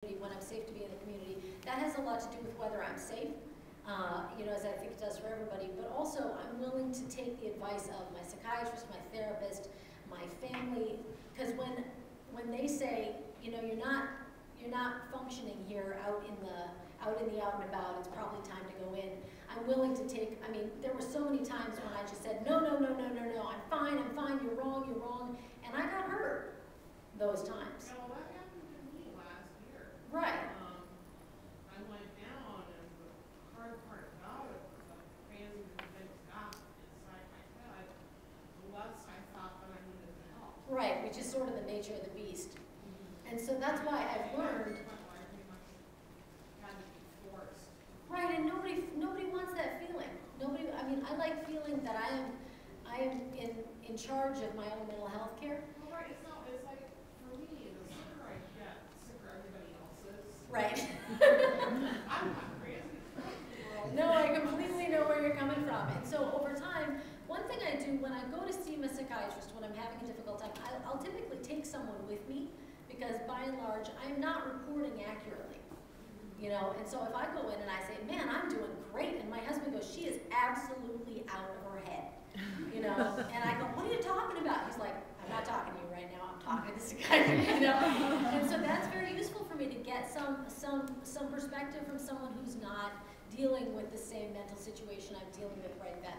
when I'm safe to be in the community. That has a lot to do with whether I'm safe, as I think it does for everybody, but also I'm willing to take the advice of my psychiatrist, my therapist, my family, because when they say, you're not functioning here out in the out and about, it's probably time to go in. I'm willing to take, there were so many times when I just said, no, I'm fine, you're wrong, and I got hurt those times. Yeah, well, that happened to me last year. Right. I went down, and the hard part about it was the pain that got inside my head, the less I thought that I needed the help. Right, which is sort of the nature of the beast. And so that's why I've learned. Right, and nobody wants that feeling. I like feeling that I am in charge of my own mental health care. Well, right, it's like, for me, the sicker I get, the sicker everybody else is. Right. I'm not crazy. No, I completely know where you're coming from. And so over time, one thing I do when I go to see my psychiatrist when I'm having a difficult time, I'll typically take someone with me because by and large, I'm not reporting accurately. And so if I go in and I say, man, I'm doing great, and my husband goes, she is absolutely out of her head, and I go, what are you talking about? He's like, I'm not talking to you right now, I'm talking to the psychiatrist, And so that's very useful for me to get some perspective from someone who's not dealing with the same mental situation I'm dealing with right then.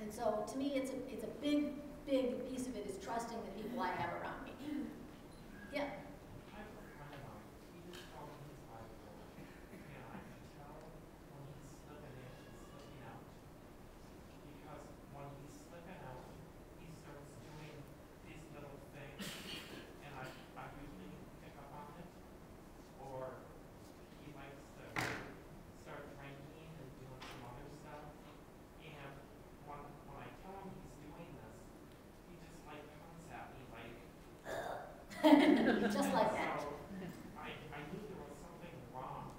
And so to me, it's a big piece of it is trusting the people I have around me. Yeah. Just like that. So, I knew there was something wrong.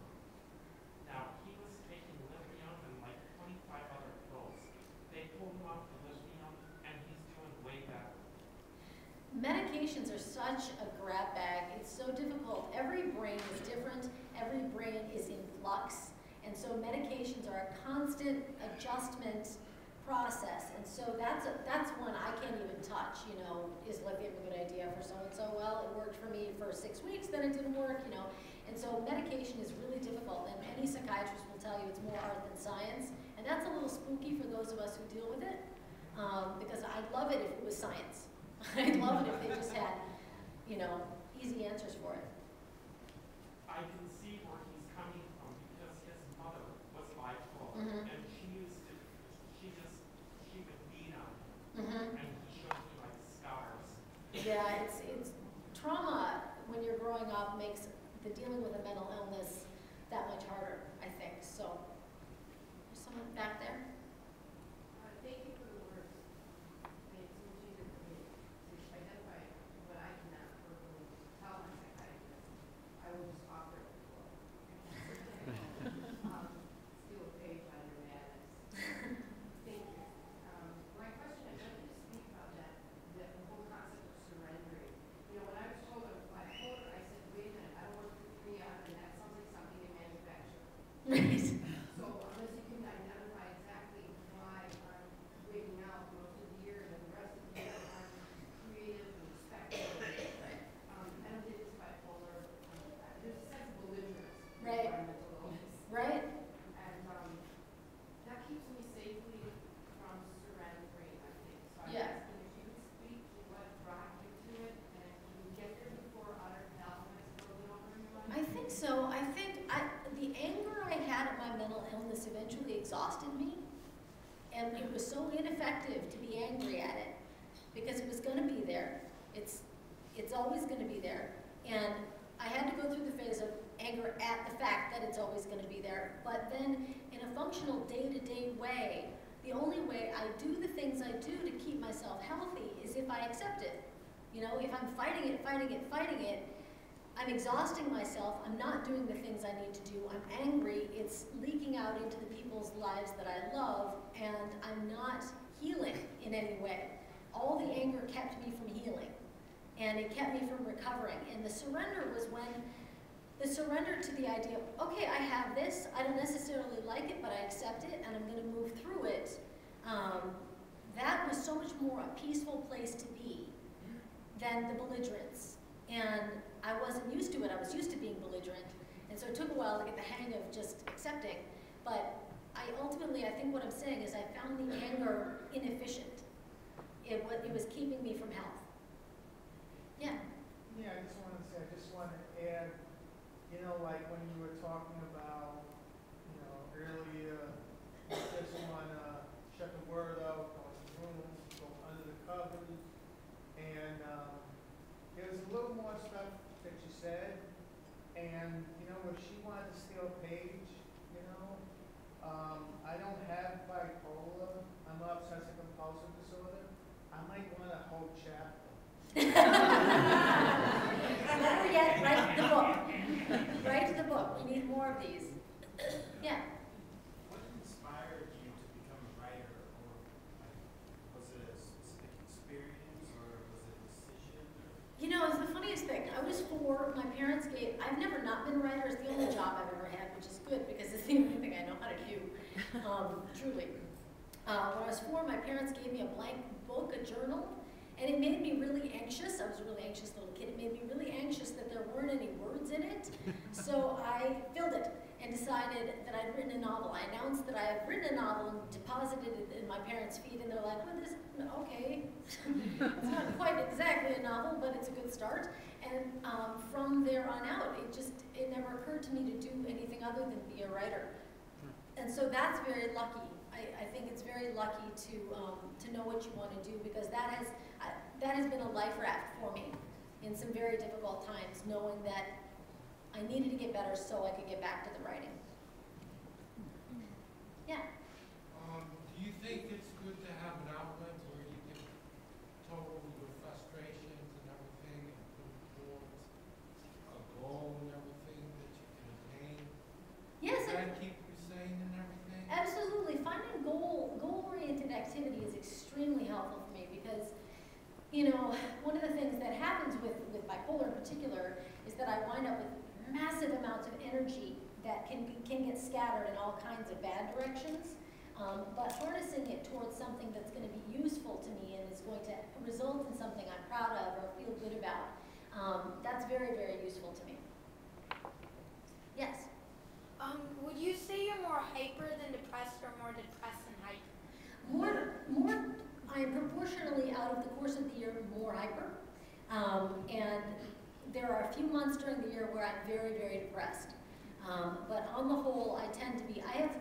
Now, he was taking lithium and like 25 other pills. They pulled him off the lithium, and he's doing way better. Medications are such a grab bag. It's so difficult. Every brain is different. Every brain is in flux. And so medications are a constant adjustment process. And so that's one I can't even touch, is lithium a good idea for so-and-so? Well, it worked for me for 6 weeks, then it didn't work, And so medication is really difficult, and any psychiatrist will tell you it's more art than science. And that's a little spooky for those of us who deal with it, because I'd love it if it was science. I'd love it if they just had, easy answers for it. I can see where he's coming from because his mother was bipolar, and she would beat on him, and he showed me like scars. Yeah, it's trauma when you're growing up makes the dealing with a mental illness that much harder, I think. So, there's someone back there. Thank you for the words. It's much easier for me to identify what I cannot verbally tell my psychiatrist. I will just offer it before. Steal a page out of your madness. Thank you. My question, I'd like you to speak about that whole concept of surrendering. When I was told I was bipolar, I said, wait a minute, I don't work for 3 hours, and that sounds like something they manufacture. Right. So unless you can identify exactly why I'm waiting out most of the year and then the rest of the year I'm creative and speculative. I don't think it's bipolar. There's a sense of belligerence in Right. environmental illness. Right? And that keeps me safely from surrendering, I think. So I'm Yeah. asking if you could speak to what brought you to it, and can you get there before utter hell has broken over in your life? I think so. I think the anger I had at my mental illness eventually exhausted me, and it was so ineffective to be angry at it because it was going to be there. It's always going to be there, and I had to go through the phase of anger at the fact that it's always going to be there. But then, in a functional day-to-day way, the only way I do the things I do to keep myself healthy is if I accept it. If I'm fighting it, I'm exhausting myself, I'm not doing the things I need to do, I'm angry, it's leaking out into the people's lives that I love, and I'm not healing in any way. All the anger kept me from healing. and it kept me from recovering. And the surrender was when the surrender to the idea of, okay, I have this, I don't necessarily like it, but I accept it, and I'm going to move through it, that was so much more a peaceful place to be than the belligerence. And I wasn't used to it. I was used to being belligerent. And so it took a while to get the hang of just accepting. But I think what I'm saying is I found the anger inefficient. It was keeping me from health. Yeah? Yeah, I just want to add, you know, like when you were talking about, you know, earlier, you just want to shut the word out, go in the room, go under the covers, and there's a little more stuff that you said, and, you know, if she wanted to steal a page, you know, I don't have bipolar, I'm obsessive compulsive disorder, I might want a whole chapter. Better yet, write the book. Write the book. We need more of these. Yeah. What inspired you to become a writer, or was it a specific experience, or was it a decision? You know, it's the funniest thing. I was 4. My parents I've never not been a writer. It's the only job I've ever had, which is good because it's the only thing I know how to do. Truly. When I was 4, my parents gave me a blank book, a journal. And it made me really anxious. I was a really anxious little kid. It made me really anxious that there weren't any words in it. So I filled it and decided that I'd written a novel. I announced that I had written a novel and deposited it in my parents' feet, and they're like, well, okay. It's not quite exactly a novel, but it's a good start. And from there on out, it never occurred to me to do anything other than be a writer. And so that's very lucky. I think it's very lucky to know what you want to do, because that has been a life raft for me in some very difficult times, knowing that I needed to get better so I could get back to the writing. Yeah. Do you think it's good to have an outlet where you can total your frustrations and everything and put towards a goal and everything that you can attain? Yes. Does that keep you sane and everything? Absolutely. Finding goal-oriented activity is extremely helpful for me because, you know, one of the things that happens with bipolar in particular is that I wind up with massive amounts of energy that can get scattered in all kinds of bad directions. But harnessing it towards something that's going to be useful to me and is going to result in something I'm proud of or feel good about, that's very, very useful to me. Yes? Would you say you're more hyper than depressed, or more depressed than hyper? I am proportionally, out of the course of the year, more hyper. And there are a few months during the year where I'm very, very depressed. But on the whole, I tend to be, I have